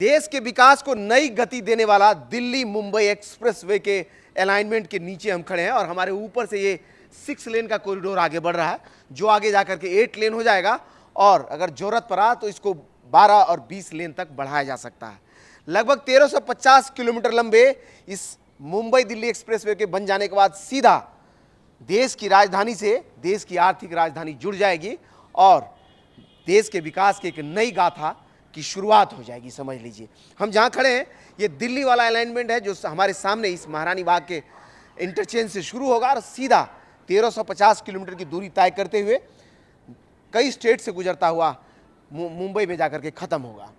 देश के विकास को नई गति देने वाला दिल्ली मुंबई एक्सप्रेसवे के अलाइनमेंट के नीचे हम खड़े हैं और हमारे ऊपर से ये 6 लेन का कॉरिडोर आगे बढ़ रहा है, जो आगे जाकर के 8 लेन हो जाएगा और अगर जरूरत पड़ा तो इसको 12 और 20 लेन तक बढ़ाया जा सकता है। लगभग 1350 किलोमीटर लंबे इस मुंबई दिल्ली एक्सप्रेसवे के बन जाने के बाद सीधा देश की राजधानी से देश की आर्थिक राजधानी जुड़ जाएगी और देश के विकास की एक नई गाथा की शुरुआत हो जाएगी। समझ लीजिए, हम जहां खड़े हैं ये दिल्ली वाला अलाइनमेंट है जो हमारे सामने इस महारानी बाग के इंटरचेंज से शुरू होगा और सीधा 1350 किलोमीटर की दूरी तय करते हुए कई स्टेट से गुजरता हुआ मुंबई में जाकर के खत्म होगा।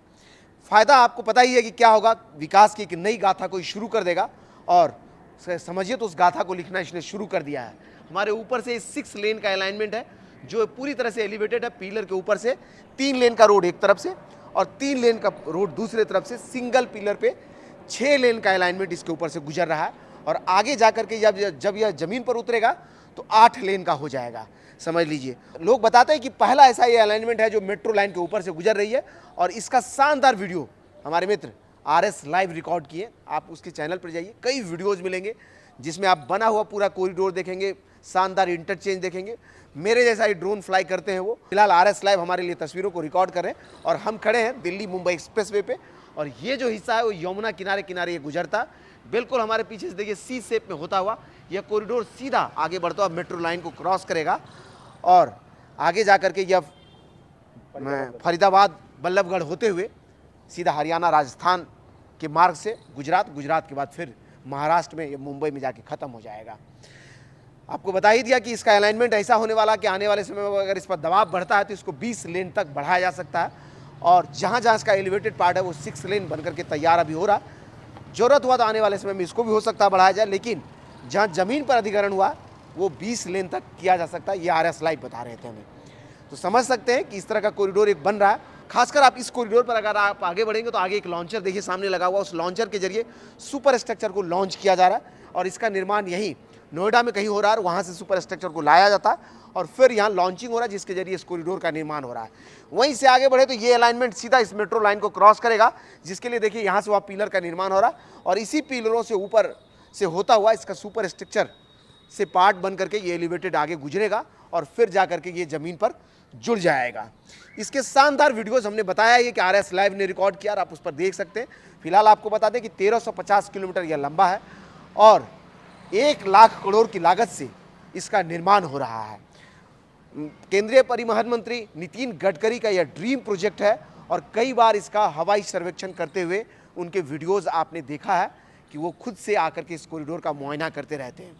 फायदा आपको पता ही है कि क्या होगा, विकास की एक नई गाथा को शुरू कर देगा और समझिए तो उस गाथा को लिखना इसने शुरू कर दिया है। हमारे ऊपर से 6 लेन का अलाइनमेंट है जो पूरी तरह से एलिवेटेड है। पिलर के ऊपर से 3 लेन का रोड एक तरफ से और 3 लेन का रोड दूसरे तरफ से, सिंगल पिलर पे 6 लेन का अलाइनमेंट इसके ऊपर से गुजर रहा है और आगे जाकर के जब यह जमीन पर उतरेगा तो 8 लेन का हो जाएगा। समझ लीजिए, लोग बताते हैं कि पहला ऐसा ये अलाइनमेंट है जो मेट्रो लाइन के ऊपर से गुजर रही है और इसका शानदार वीडियो हमारे मित्र RS लाइव रिकॉर्ड किए। आप उसके चैनल पर जाइए, कई वीडियोज मिलेंगे जिसमें आप बना हुआ पूरा कॉरिडोर देखेंगे, शानदार इंटरचेंज देखेंगे। मेरे जैसा ही ड्रोन फ्लाई करते हैं वो। फिलहाल RS लाइव हमारे लिए तस्वीरों को रिकॉर्ड कर रहे हैं और हम खड़े हैं दिल्ली मुंबई एक्सप्रेसवे पे और ये जो हिस्सा है वो यमुना किनारे किनारे ये गुजरता, बिल्कुल हमारे पीछे से देखिए सी शेप में होता हुआ यह कॉरिडोर सीधा आगे बढ़ता हुआ मेट्रो लाइन को क्रॉस करेगा और आगे जाकर के यह फरीदाबाद बल्लभगढ़ होते हुए सीधा हरियाणा राजस्थान के मार्ग से गुजरात के बाद फिर महाराष्ट्र में, ये मुंबई में जाके ख़त्म हो जाएगा। आपको बता ही दिया कि इसका अलाइनमेंट ऐसा होने वाला कि आने वाले समय में अगर इस पर दबाव बढ़ता है तो इसको 20 लेन तक बढ़ाया जा सकता है और जहाँ जहाँ इसका एलिवेटेड पार्ट है वो 6 लेन बनकर के तैयार अभी हो रहा। जरूरत हुआ तो आने वाले समय में इसको भी हो सकता है बढ़ाया जाए, लेकिन जहाँ ज़मीन पर अधिग्रहण हुआ वो 20 लेन तक किया जा सकता है। ये RS लाइव बता रहे थे हमें, तो समझ सकते हैं कि इस तरह का कॉरिडोर एक बन रहा है। खासकर आप इस कॉरिडोर पर अगर आप आगे बढ़ेंगे तो आगे एक लॉन्चर देखिए सामने लगा हुआ, उस लॉन्चर के जरिए सुपर स्ट्रक्चर को लॉन्च किया जा रहा है और इसका निर्माण यहीं नोएडा में कहीं हो रहा है। वहाँ से सुपर स्ट्रक्चर को लाया जाता है और फिर यहाँ लॉन्चिंग हो रहा है जिसके जरिए इस कॉरिडोर का निर्माण हो रहा है। वहीं से आगे बढ़े तो ये अलाइनमेंट सीधा इस मेट्रो लाइन को क्रॉस करेगा, जिसके लिए देखिए यहाँ से वहाँ पिलर का निर्माण हो रहा है और इसी पिलरों से ऊपर से होता हुआ इसका सुपर स्ट्रक्चर से पार्ट बन करके ये एलिवेटेड आगे गुजरेगा और फिर जा करके ये ज़मीन पर जुड़ जाएगा। इसके शानदार वीडियोस हमने बताया है कि RS लाइव ने रिकॉर्ड किया और आप उस पर देख सकते हैं। फिलहाल आपको बता दें कि 1350 किलोमीटर यह लंबा है और 1 लाख करोड़ की लागत से इसका निर्माण हो रहा है। केंद्रीय परिवहन मंत्री नितिन गडकरी का यह ड्रीम प्रोजेक्ट है और कई बार इसका हवाई सर्वेक्षण करते हुए उनके वीडियोज़ आपने देखा है कि वो खुद से आकर के इस कॉरिडोर का मुआयना करते रहते हैं।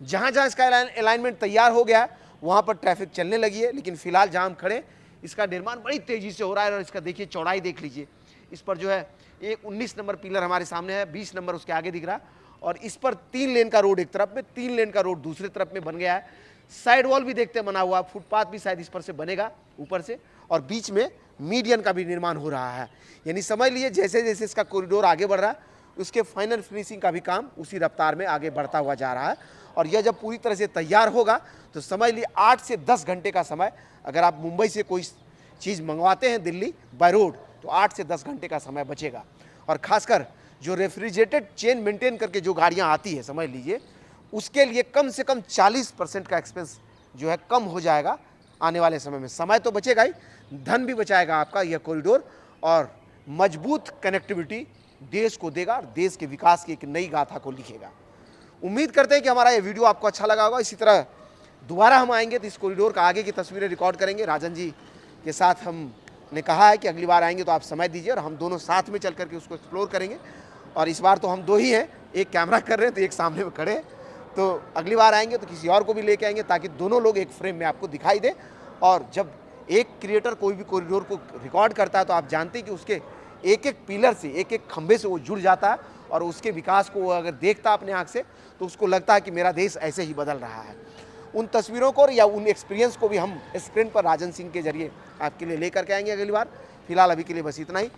जहाँ जहाँ इसका अलाइनमेंट तैयार हो गया है वहाँ पर ट्रैफिक चलने लगी है, लेकिन फिलहाल जहाँ हम खड़े इसका निर्माण बड़ी तेज़ी से हो रहा है और इसका देखिए चौड़ाई देख लीजिए। इस पर जो है एक 19 नंबर पिलर हमारे सामने है, 20 नंबर उसके आगे दिख रहा है और इस पर 3 लेन का रोड एक तरफ में, 3 लेन का रोड दूसरे तरफ में बन गया है। साइड वॉल भी देखते बना हुआ, फुटपाथ भी शायद इस पर से बनेगा ऊपर से और बीच में मीडियन का भी निर्माण हो रहा है। यानी समझ लीजिए जैसे जैसे इसका कॉरिडोर आगे बढ़ रहा है उसके फाइनल फिनिशिंग का भी काम उसी रफ्तार में आगे बढ़ता हुआ जा रहा है और यह जब पूरी तरह से तैयार होगा तो समझ लीजिए 8 से 10 घंटे का समय, अगर आप मुंबई से कोई चीज़ मंगवाते हैं दिल्ली बाय रोड तो 8 से 10 घंटे का समय बचेगा। और ख़ासकर जो रेफ्रिजरेटेड चेन मेंटेन करके जो गाड़ियाँ आती है समझ लीजिए उसके लिए कम से कम 40% का एक्सपेंस जो है कम हो जाएगा आने वाले समय में। समय तो बचेगा ही, धन भी बचाएगा आपका यह कॉरिडोर और मजबूत कनेक्टिविटी देश को देगा और देश के विकास की एक नई गाथा को लिखेगा। उम्मीद करते हैं कि हमारा ये वीडियो आपको अच्छा लगा होगा। इसी तरह दोबारा हम आएंगे तो इस कॉरिडोर का आगे की तस्वीरें रिकॉर्ड करेंगे। राजन जी के साथ हमने कहा है कि अगली बार आएंगे तो आप समय दीजिए और हम दोनों साथ में चल करके उसको एक्सप्लोर करेंगे। और इस बार तो हम 2 ही हैं, एक कैमरा कर रहे हैं तो एक सामने में खड़े हैं, तो अगली बार आएंगे तो किसी और को भी लेके आएंगे ताकि दोनों लोग एक फ्रेम में आपको दिखाई दे। और जब एक क्रिएटर कोई भी कॉरिडोर को रिकॉर्ड करता है तो आप जानते हैं कि उसके एक एक पिलर से, एक एक खंभे से वो जुड़ जाता है और उसके विकास को अगर देखता अपने आँख से तो उसको लगता है कि मेरा देश ऐसे ही बदल रहा है। उन तस्वीरों को या उन एक्सपीरियंस को भी हम स्क्रीन पर राजन सिंह के जरिए आपके लिए लेकर के आएंगे अगली बार। फिलहाल अभी के लिए बस इतना ही।